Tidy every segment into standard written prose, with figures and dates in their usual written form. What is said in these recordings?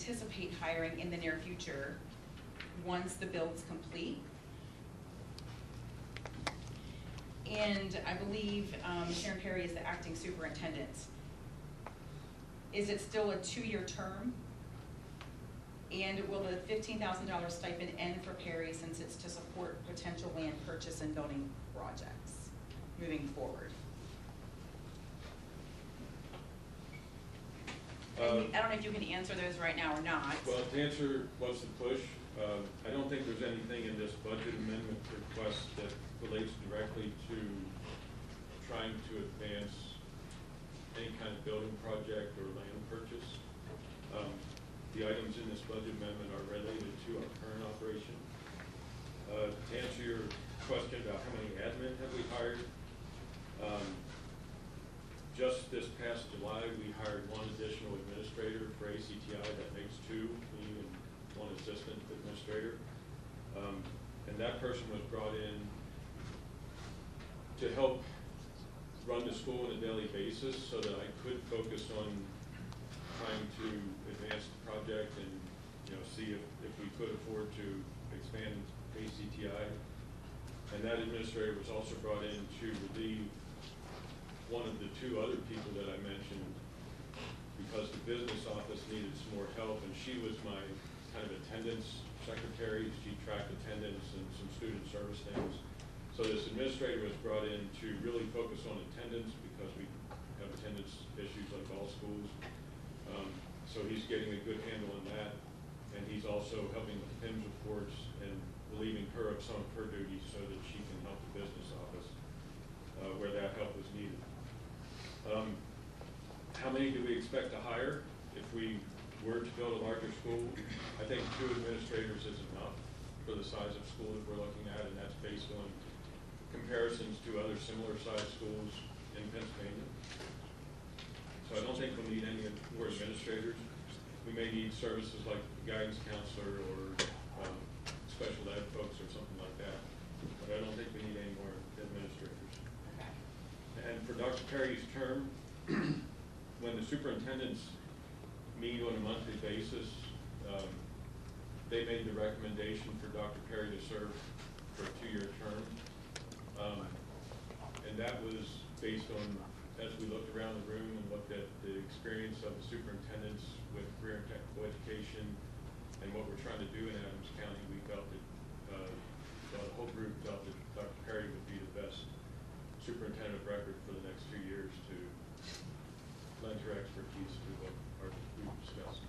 anticipate hiring in the near future once the build's complete. And I believe Sharon Perry is the acting superintendent. Is it still a 2-year term? And will the $15,000 stipend end for Perry since it's to support potential land purchase and building projects moving forward? I don't know if you can answer those right now or not. Well, to answer what's the push, I don't think there's anything in this budget amendment request that relates directly to trying to advance any kind of building project or land purchase. The items in this budget amendment are related to our current operation. To answer your question about how many admin have we hired, just this past July, we hired 1 additional administrator for ACTI. That makes 2, me and 1 assistant administrator. And that person was brought in to help run the school on a daily basis so that I could focus on trying to advance the project and see if we could afford to expand ACTI. And that administrator was also brought in to relieve one of the 2 other people that I mentioned because the business office needed some more help, and she was my kind of attendance secretary. She tracked attendance and some student service things. So this administrator was brought in to really focus on attendance because we have attendance issues like all schools. So he's getting a good handle on that, and he's also helping with PIMS reports and relieving her of some of her duties so that she can help the business office where that help is needed. How many do we expect to hire if we were to build a larger school? I think 2 administrators is enough for the size of school that we're looking at, and that's based on comparisons to other similar sized schools in Pennsylvania. So I don't think we'll need any more administrators. We may need services like a guidance counselor or special ed folks or something like that, but I don't think we need any more administrators. And for Dr. Perry's term, when the superintendents meet on a monthly basis, they made the recommendation for Dr. Perry to serve for a 2-year term. And that was based on, as we looked around the room and looked at the experience of the superintendents with career and technical education and what we're trying to do in Adams County, we felt that, the whole group felt that Dr. Perry would be the best superintendent of record for the next 2 years to lend her expertise to what we've discussed.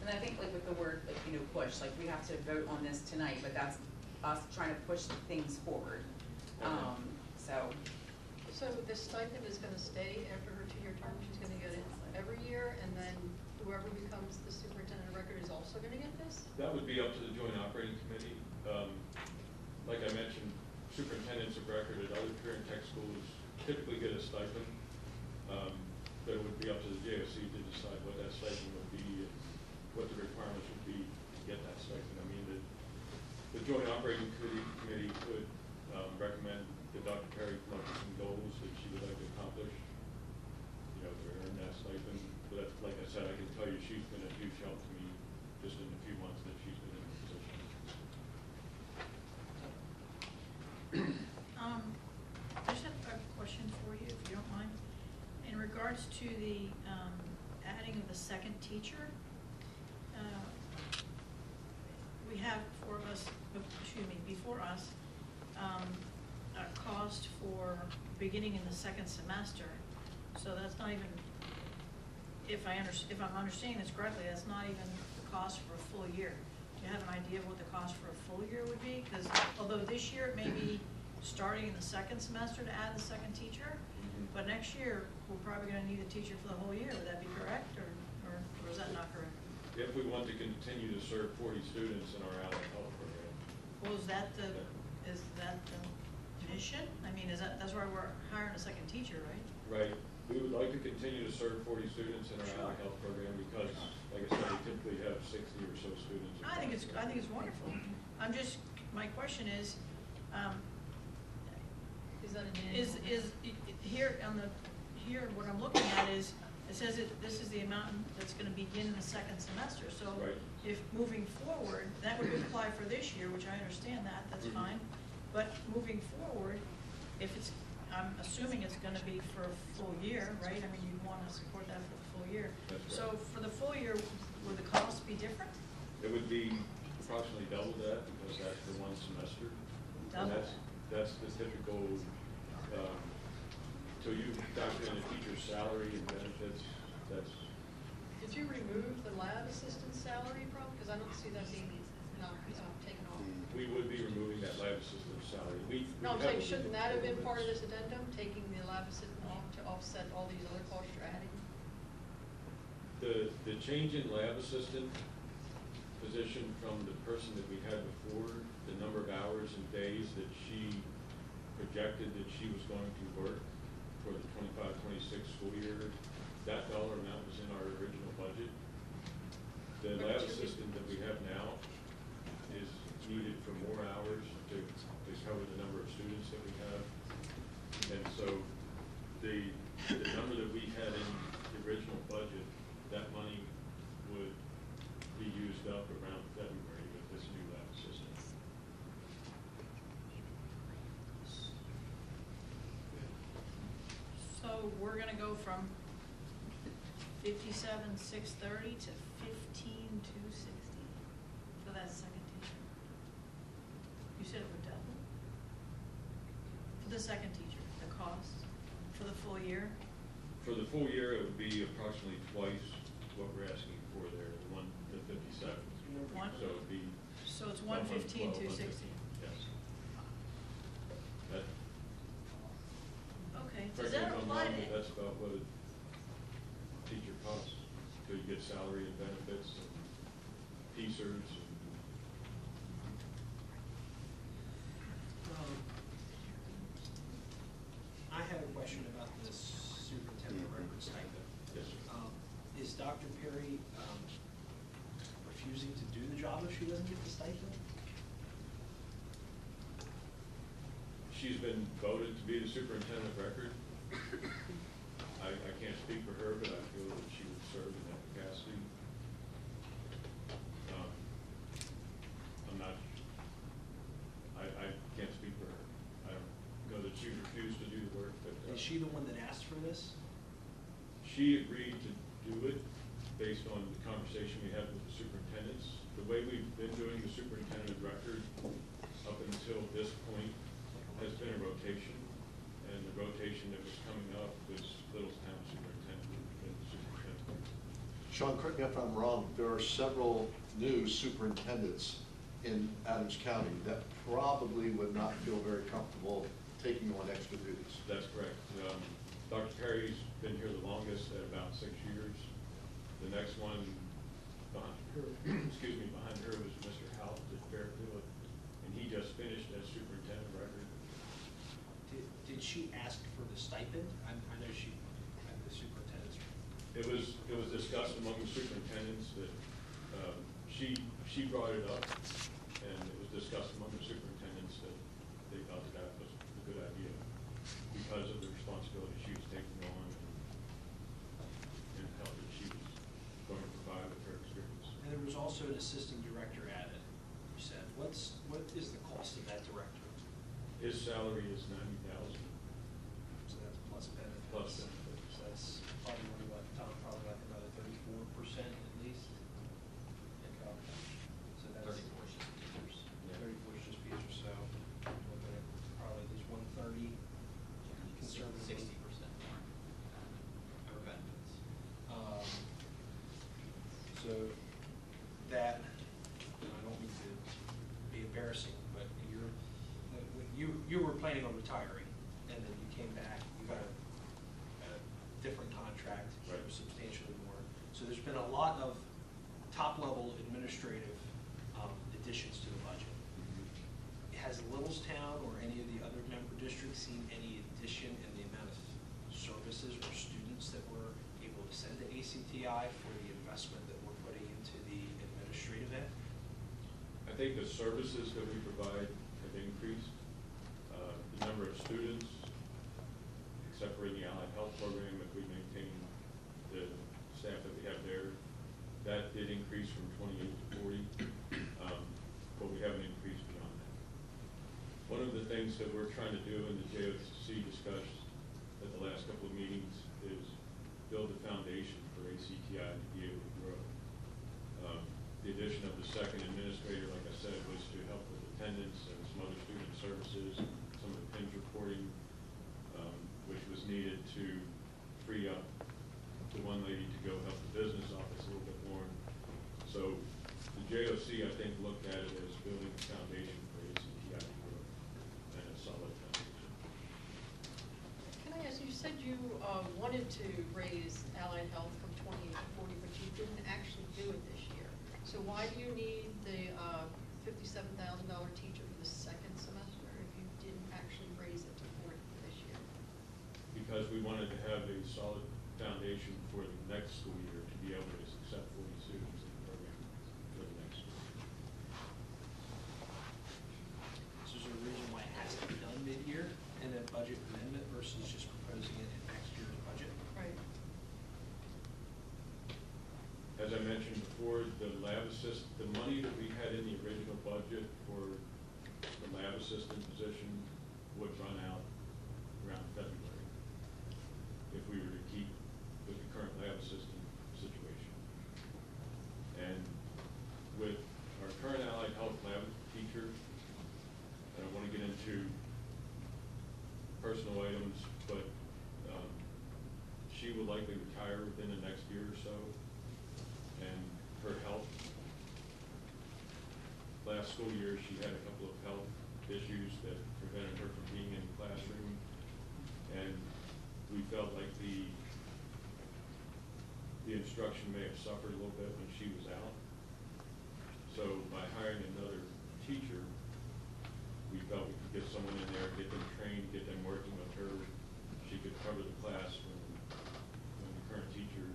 And I think like with the word, like, push, like we have to vote on this tonight, but that's us trying to push things forward. So the stipend is going to stay after her 2-year term? She's going to get it every year, and then whoever becomes the superintendent of record is also going to get this? That would be up to the Joint Operating Committee. Like I mentioned, superintendents of record at other career and tech schools typically get a stipend. But it would be up to the JOC to decide what that stipend would be and what the requirements would be to get that stipend. I mean, the Joint Operating Committee could recommend that Dr. Perry come up with some goals that she would like to accomplish, to earn that stipend. But like I said, I can tell you she's been a huge help to me just in the few months that she's been in the position. I just have a question for you, if you don't mind. In regards to the adding of the 2nd teacher, we have before us, a cost for beginning in the 2nd semester. So that's not even, if I'm understanding this correctly, that's not even the cost for a full year. Do you have an idea of what the cost for a full year would be? Because although this year it may be starting in the 2nd semester to add the 2nd teacher, but next year we're probably going to need a teacher for the whole year. Would that be correct, or is that not correct? If we want to continue to serve 40 students in our allied health program. Well, is that the mission? I mean, that's why we're hiring a 2nd teacher, right? Right. We would like to continue to serve 40 students in our allied health program because, like I said, we typically have 60 or so students. I think it's wonderful. My question is Is that an here what I'm looking at is It says this is the amount that's gonna begin in the second semester, so Right. if moving forward, that would apply for this year, which I understand that's Mhm. fine. But moving forward, if it's, I'm assuming it's gonna be for a full year, right? I mean, you'd wanna support that for the full year. That's So right. for the full year, would the costs be different? It would be approximately double that, because that's for one semester. Double And that's the typical, so you factor in a teacher's salary and benefits, that's, Did you remove the lab assistant salary from, because I don't see that being taken off. we would be removing that lab assistant salary. No, I'm saying, shouldn't that have been part of this addendum, taking the lab assistant off to offset all these other costs you're adding? The change in lab assistant position from the person that we had before, the number of hours and days that she projected that she was going to work for the 25-26 school year, that dollar amount was in our original budget. The lab assistant that we have now is needed for more hours to cover the number of students that we have. And so the number that we had in the original budget, that money would be used up around February with this new lab assistant. So we're gonna go from 57,630 to 15,260 for that second teacher. You said it would double? For the second teacher, the cost for the full year? For the full year, it would be approximately twice what we're asking for there, the 57. One- So it'd be. So it's 115, 260. Yes. That, Okay, correct does me that if I'm apply wrong, to? but that's about what a teacher costs. So you get salary and benefits and P-certs and I have a question about this superintendent record stipend. yes, sir. Is Dr. Perry refusing to do the job if she doesn't get the stipend? She's been voted to be the superintendent of record. I can't speak for her, but I feel that she would serve in that capacity. I'm not, I can't speak for her. I don't know that she refused to do the work, but. Is she the one that asked for this? She agreed to do it based on the conversation we had with the superintendents. The way we've been doing the superintendent of record up until this point has been a rotation. And the rotation that was coming up was Littlestown superintendent and superintendent. Sean, correct me if I'm wrong, there are several new superintendents in Adams County that probably would not feel very comfortable taking on extra duties. That's correct. Dr. Perry's been here the longest at about 6 years. The next one behind her, behind her was Mr. House at Fairfield, and he just finished as superintendent of record. Did she ask for the stipend? I know she, the superintendent's. It was discussed among the superintendents that she brought it up, and it was discussed among the superintendents that they thought that was a good idea because of the responsibility she was taking on and help that she was going to provide with her experience. And there was also an assistant director added, you said. What is the cost of that director? His salary is $90,000 So that's plus benefits. plus benefits. So that's probably what, Tom, probably like another 34% at least. Income. So that's 34 is just teachers. 34 is just Peters, so looking at probably at least 130 conservatively. 60% more for benefits. So that, I don't mean to be embarrassing, but you were planning on retiring, and then you came back, you got a different contract, it Right. was substantially more. So there's been a lot of top-level administrative additions to the budget. Has Littlestown or any of the other member districts seen any addition in the amount of services or students that we're able to send to ACTI for the investment that we're putting into the administrative end? I think the services that we provide have increased. The number of students, except for in the allied health program, if we maintain the That did increase from 28 to 40, but we haven't increased beyond that. One of the things that we're trying to do, and the JOC discussed at the last couple of meetings, is build a foundation for ACTI to be able to grow. The addition of the second administrator, like I said, was to help with attendance and some other student services, some of the PIMS reporting, which was needed to free up the one lady to go help the business office a little bit more. So the JOC, I think, looked at it as building a foundation for ACTI to grow and a solid foundation. Can I ask, you said you wanted to raise allied health from 28 to 40, but you didn't actually do it this year. So why do you need the $57,000 teacher for the second semester if you didn't actually raise it to 40 for this year? Because we wanted to have a solid foundation for the next school year to be able to accept 40 students in the program for the next school year. So is there a reason why it has to be done mid-year in a budget amendment versus just proposing it in next year's budget? Right. As I mentioned before, the money that we had in the original budget for the lab assistant position would run out around February if we were to keep with the current lab assistant situation. And with our current allied health lab teacher, I don't want to get into personal items, but she will likely retire within the next year or so. And her health, last school year, she had a couple of health issues that prevented her from being in the classroom. And we felt like the instruction may have suffered a little bit when she was out. So by hiring another teacher, we felt we could get someone in there, get them trained, get them working with her. She could cover the class when the current teacher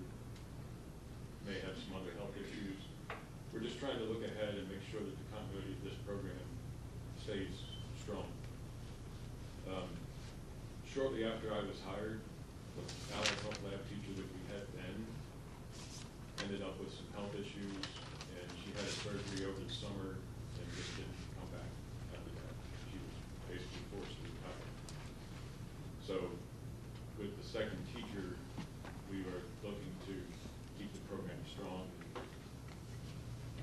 may have some other health issues. We're just trying to look ahead and make sure that the continuity of this program stays strong. Shortly after I was hired, the allied health lab teacher that we had then ended up with some health issues, and she had a surgery over the summer and just didn't come back after that. She was basically forced to retire. So with the second teacher, we were looking to keep the program strong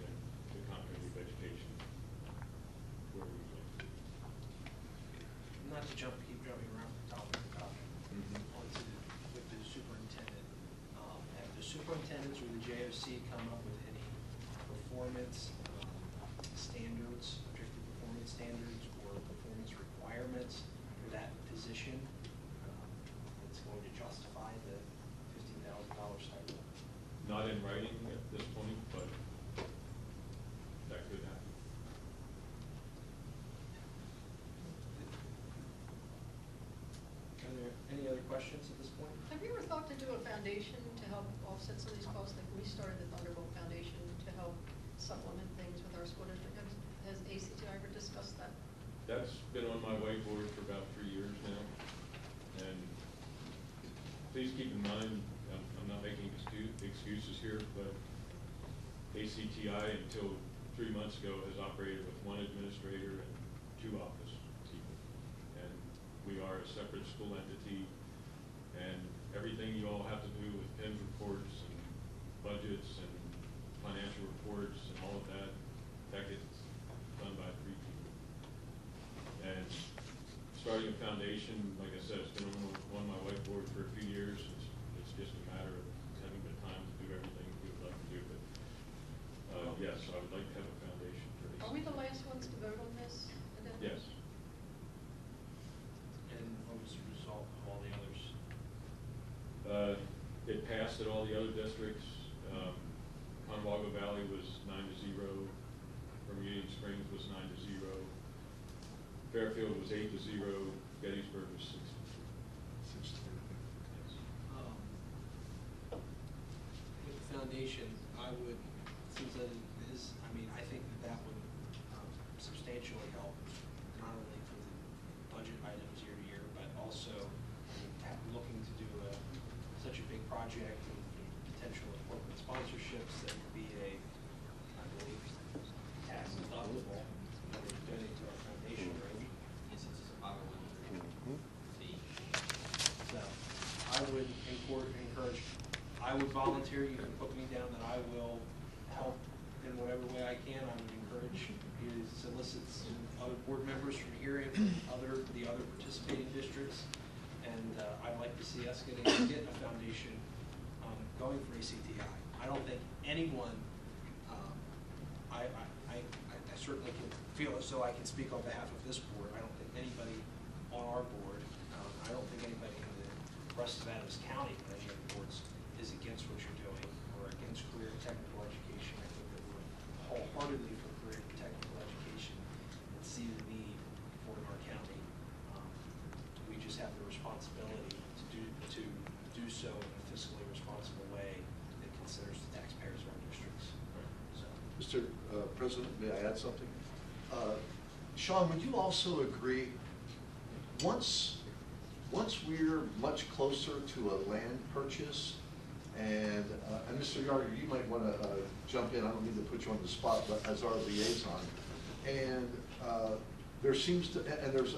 and the continuity of education where we would. Not to keep jumping around from topic to topic, onto with the superintendent. Have the superintendents or the JOC come up with any performance standards, objective performance standards, or performance requirements for that position that's going to justify the $15,000 stipend? Not in writing at this point, but that could happen. Are there any other questions at this point? Have you ever thought to do a foundation to help offset some of these costs? Like we started the Thunderbolt Foundation to help supplement things with our school district. Has ACTI ever discussed that? That's been on my whiteboard for about 3 years now. And please keep in mind, I'm not making excuses here, but ACTI until 3 months ago has operated with 1 administrator and 2 office people. And we are a separate school entity, and everything you all have to do with PIMS reports and budgets and financial reports and all of that, that gets done by 3 people. And starting a foundation, like I said, it's been on my whiteboard for a few years. It's just a matter of having the time to do everything we would like to do. But yes, I would like to have a foundation for this. Are we the last ones to vote on this? Yes. And what was the result of all the others? It passed at all the other districts. Conwago Valley was 9-0. Bermudian Springs was 9-0. Fairfield was 8-0. Gettysburg was 6-3. With the foundation, I would, since that is, I mean, I think that would substantially help, not only for the budget items year to year, but also looking to do such a big project and potential corporate sponsorships that would be volunteer, you can put me down that I will help in whatever way I can. I would encourage you to solicit some other board members from here and from the other participating districts. And I'd like to see us get a foundation going for ACTI. I don't think anyone, I certainly can feel as though I can speak on behalf of this board. I don't think anybody on our board, I don't think anybody in the rest of Adams County, or any other boards, is against what you're doing or against career and technical education. I think that we're wholeheartedly for career and technical education and see the need for it in our county. We just have the responsibility to do so in a fiscally responsible way that considers the taxpayers of our districts. So. Mr. President, may I add something? Sean, would you also agree, once we're much closer to a land purchase, and Mr. Yarger, you might want to jump in, I don't mean to put you on the spot, but as our liaison, and there's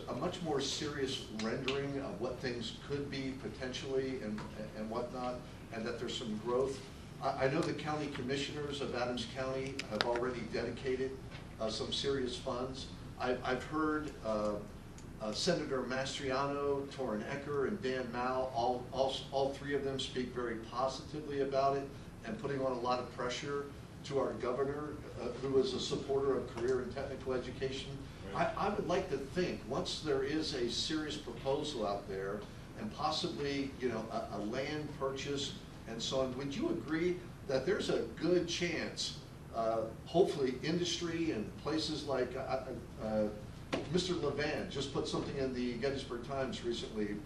a much more serious rendering of what things could be potentially and whatnot, and that there's some growth. I know the county commissioners of Adams County have already dedicated some serious funds. I've heard Senator Mastriano, Torrin Ecker, and Dan Mao, all three of them speak very positively about it and putting on a lot of pressure to our governor, who is a supporter of career and technical education. I would like to think, once there is a serious proposal out there, and possibly, you know, a land purchase and so on, would you agree that there's a good chance, hopefully industry and places like Mr. Levan just put something in the Gettysburg Times recently.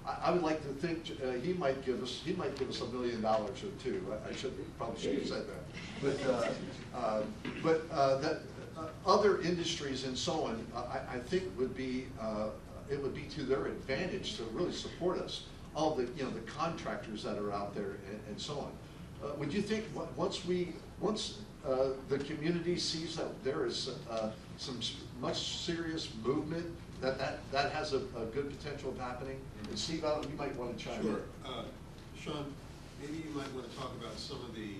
I would like to think he might give us $1 million or two. Probably should have said that, but that other industries and so on, I think would be it would be to their advantage to really support us. All the the contractors that are out there and so on. Would you think once the community sees that there is some much serious movement, that has a good potential of happening? And Steve, you might want to chime in. Sure. Sean, maybe you might want to talk about some of the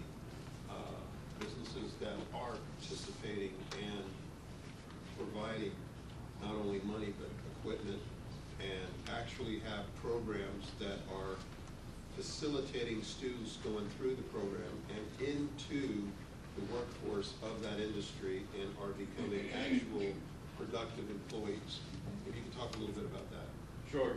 businesses that are participating and providing not only money but equipment, and actually have programs that are facilitating students going through the program and into the workforce of that industry and are becoming actual productive employees. If you can talk a little bit about that. Sure.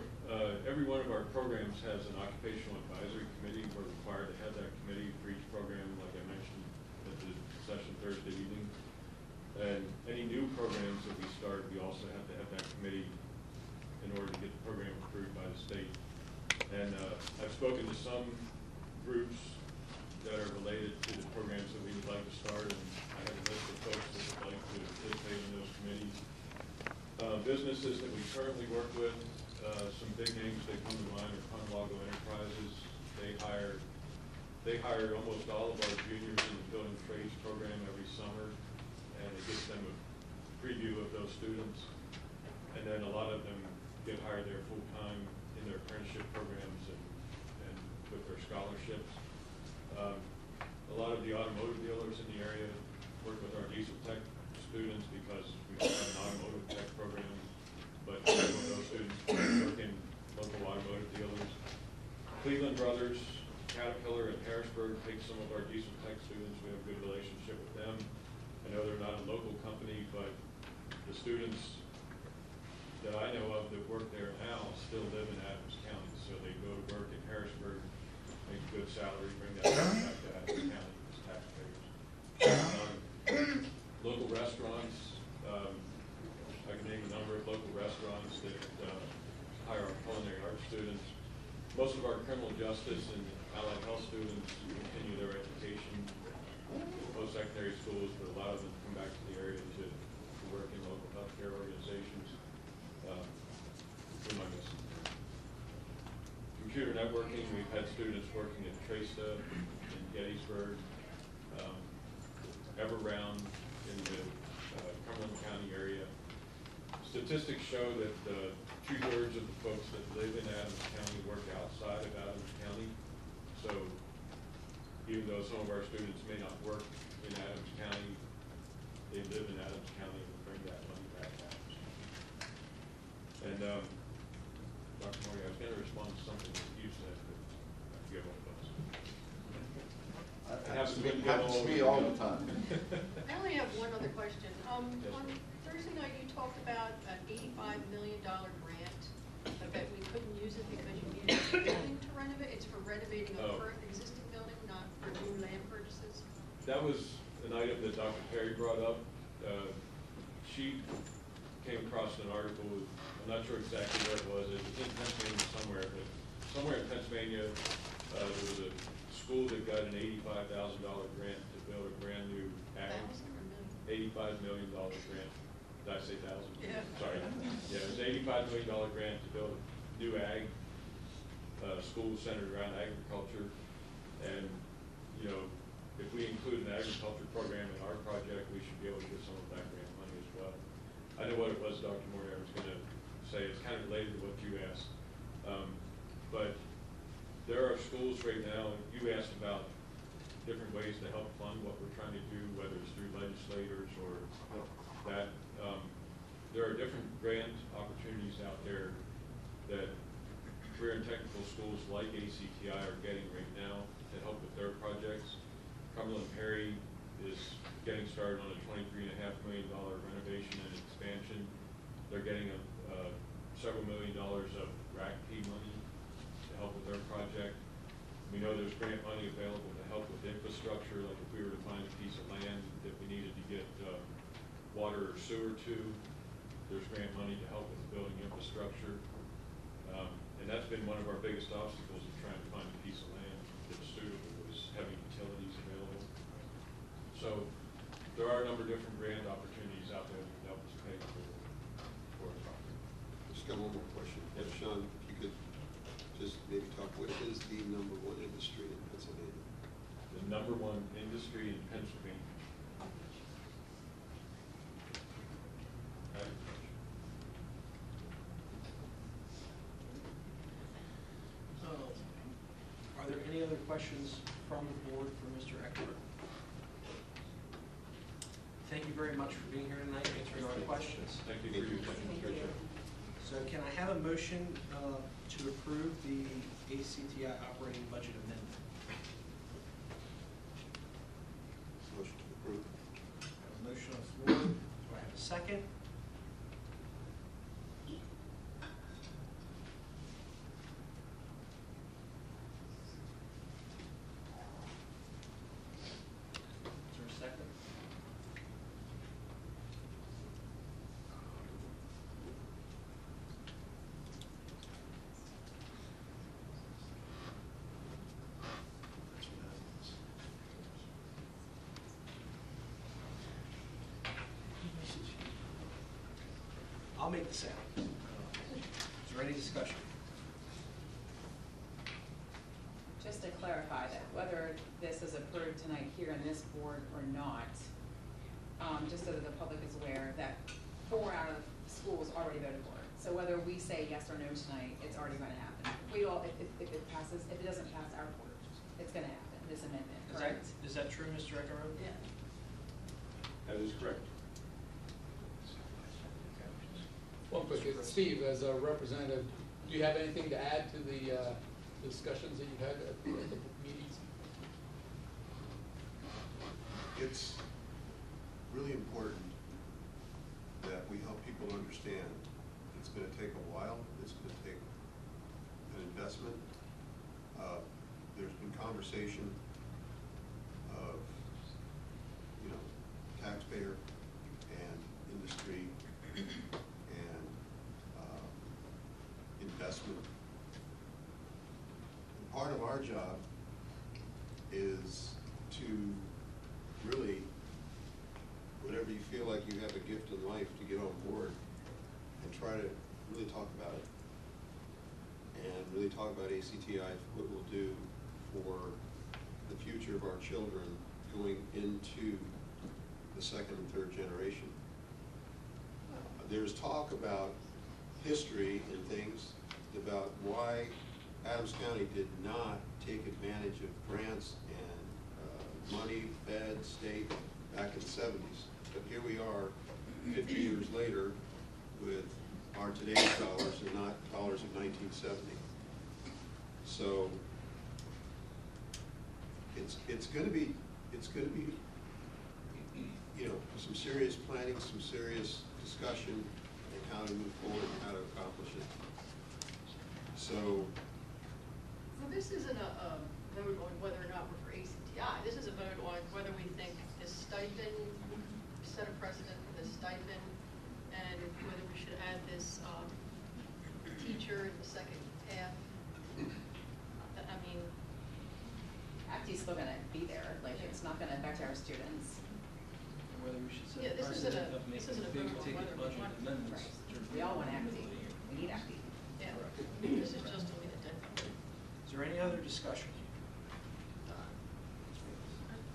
Every one of our programs has an occupational advisory committee. We're required to have that committee for each program, like I mentioned at the session Thursday evening. And any new programs that we start, we also have to have that committee in order to get the program approved by the state. And I've spoken to some groups that are related to the programs that we would like to start, and I have a list of folks that would like to participate in those committees. Businesses that we currently work with, some big names that come to mind are Punalago Enterprises. They hire almost all of our juniors in the building trades program every summer, and it gives them a preview of those students. And then a lot of them get hired there full-time in their apprenticeship programs and with their scholarships. A lot of the automotive dealers in the area work with our diesel tech students because we don't have an automotive tech program, but some of those students work in local automotive dealers. Cleveland Brothers, Caterpillar, and Harrisburg take some of our diesel tech students. We have a good relationship with them. I know they're not a local company, but the students that I know of that work there now still live in Adams County, so they go to work in Harrisburg, make a good salary, bring that money back to Adams County as taxpayers. Local restaurants, I can name a number of local restaurants that hire our culinary arts students. Most of our criminal justice and allied health students continue their education in post-secondary schools, but a lot of them come back to the area to work in local healthcare organizations. Who am I missing? Computer networking, we've had students working at TRACEA in Gettysburg, Everround in the Cumberland County area. Statistics show that 2/3 of the folks that live in Adams County work outside of Adams County. So even though some of our students may not work in Adams County, they live in Adams County and bring that money back to Adams County. And, Dr. Morgan, I was gonna respond to something that you said, but I forget what it was. Happens to me all the time. I only have one other question. On Yes, ma'am. Thursday night, you talked about an $85 million grant, but we couldn't use it because you needed a building to renovate. It's for renovating a Oh. current existing building, not for new land purchases. That was an item that Dr. Perry brought up. She came across an article, I'm not sure exactly where it was in Pennsylvania somewhere, but somewhere in Pennsylvania, there was a school that got an $85,000 grant to build a brand new ag. Thousand or million? $85 million grant. Did I say thousand? Yeah. Sorry. Yeah, it was an $85 million grant to build a new ag, school centered around agriculture. And, you know, if we include an agriculture program in our project, we should be able to get some of that grant money as well. I know what it was, Dr. Moore, I was gonna say, it's kind of related to what you asked. But there are schools right now, you asked about different ways to help fund what we're trying to do, whether it's through legislators or that. There are different grant opportunities out there that career and technical schools like ACTI are getting right now to help with their projects. Cumberland Perry is getting started on a $23.5 million renovation and expansion. They're getting several $1 million of RACP money to help with their project. We know there's grant money available to help with infrastructure, like if we were to find a piece of land that we needed to get water or sewer to, there's grant money to help with building infrastructure. And that's been one of our biggest obstacles of trying to find a piece of land that's suitable, is having utilities available. So there are a number of different grant opportunities out there that help us pay for a property. Just got one more question. Yes. Sean, if you could just maybe talk, what is the #1 industry in Pennsylvania? The #1 industry in Pennsylvania. Agriculture. Are there any other questions from the board for Mr. Eckert? Thank you very much for being here tonight, answering our questions. Thank you for your attention. So can I have a motion to approve the ACTI operating budget amendment? Motion to approve. I have a motion on the floor. Do I have a second? Is there a second? That's what happens. I'll make the sound. Is there any discussion? Just to clarify that whether this is approved tonight here in this board or not, just so that the public is aware that 4 out of schools already voted for it. So whether we say yes or no tonight, it's already gonna happen. If it passes, if it doesn't pass our board, it's gonna happen, this amendment, correct? Is that true, Mr. Eckert? Yeah. That is correct. One quick, Steve, as a representative, do you have anything to add to the discussions that you've had at the meetings? It's really important that we help people understand it's going to take a while, it's going to take an investment. There's been conversation of, you know, taxpayer and industry and investment. And part of our job is to really, whatever you feel like you have a gift in life, to get on board and try to really talk about it. And really talk about ACTI, what we'll do for the future of our children going into the second and third generation. There's talk about history and things about why Adams County did not take advantage of grants and money, Fed, state, back in the 70s. But here we are, 50 years later, with our today's dollars and not dollars of 1970. So it's going to be, you know, some serious planning, some serious discussion on how to move forward and how to accomplish it. So, Well, this isn't a vote on whether or not we're for ACTI. This is a vote on whether we think this stipend, set a precedent for this stipend, and whether we should add this teacher in the second half. I mean, ACTI's still gonna be there, like, it's not gonna affect our students. And whether we should set Yeah, a this isn't precedent a- of this making isn't a big vote on ticket whether we budget want it. amendments. Right. We all want ACTI, we need ACTI. yeah, this is just only the deadline. Is there any other discussion?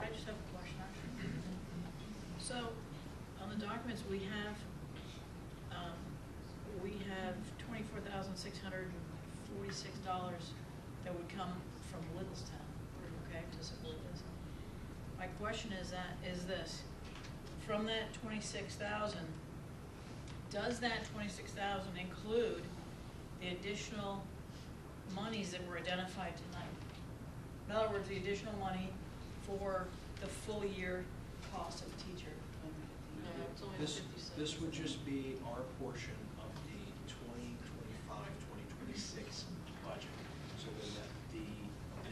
I just have a question, actually. So, on the documents, we have $24,646 that would come from Littlestown, okay, to support this. My question is this, from that 26,000, does that 26,000 include the additional monies that were identified tonight? In other words, the additional money for the full year cost of a teacher? No, it's only This 57. this would just be our portion of the 2026 budget. So then the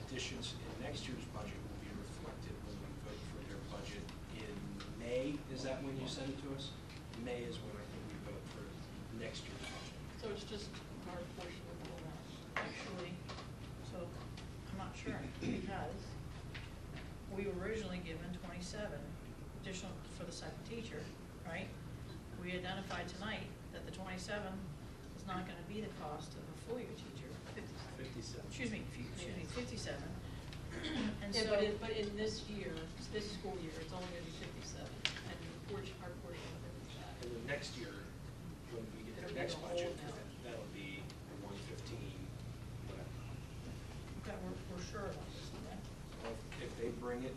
additions in next year's budget will be reflected when we vote for their budget in May. Is that when you send it to us? May is when I think we vote for next year's budget. So it's just our portion of all that. Actually, so, I'm not sure, because we were originally given 27 additional for the second teacher, right? We identified tonight that the 27 is not gonna be the cost of a full year teacher. 57. Excuse me, 57. And Yeah, so, but in this year, this school year, it's only gonna be 57, and our portion of it is that. And the next year, when we get It'll the be next the whole budget, amount. that'll be 115, whatever. okay, we're sure about this, okay? Well, if they bring it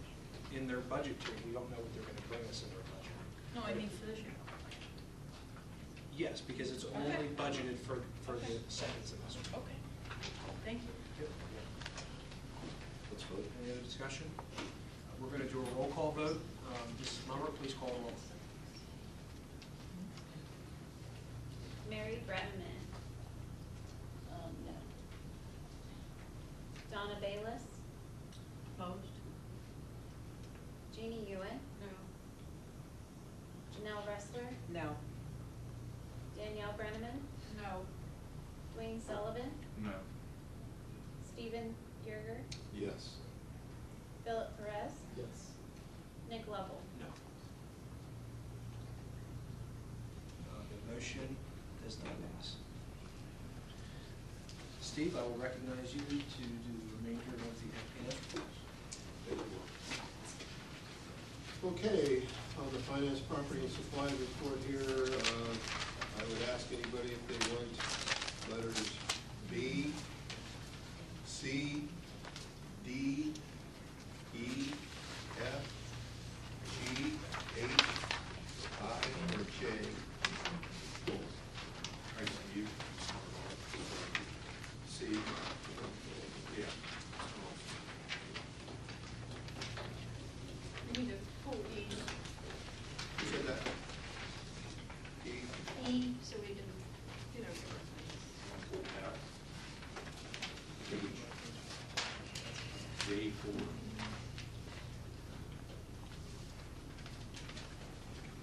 in their budget to, we don't know what they're gonna bring us in their budget. No, I mean for this year. Yes, because it's only Okay. budgeted for the Okay. second semester. Okay, thank you. Let's vote. Any other discussion? We're gonna do a roll call vote. Mrs. Mummer, please call the roll. Mary Brenneman. No. Donna Bayless, Opposed? Jeannie Ewan, No. Janelle Ressler, No. Danielle Brenneman, No. Dwayne Sullivan, No. Stephen Yerger, yes. Philip Perez, Yes. Nick Lovell. No. The motion does not pass. Steve, I will recognize you to do the remainder of the FPF. Okay, on the finance, property, and supply report here, I would ask anybody if they want letters B, C, D, E, F, G, H, I, or J. I see you. C, yeah. We need to pull E, You said that? E, E, so we can, give our J4.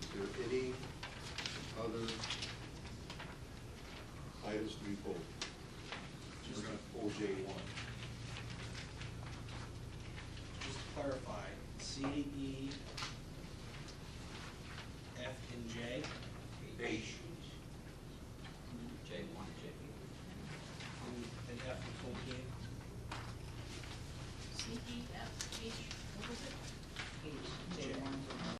Is there any other items to be pulled? We're gonna pull J1.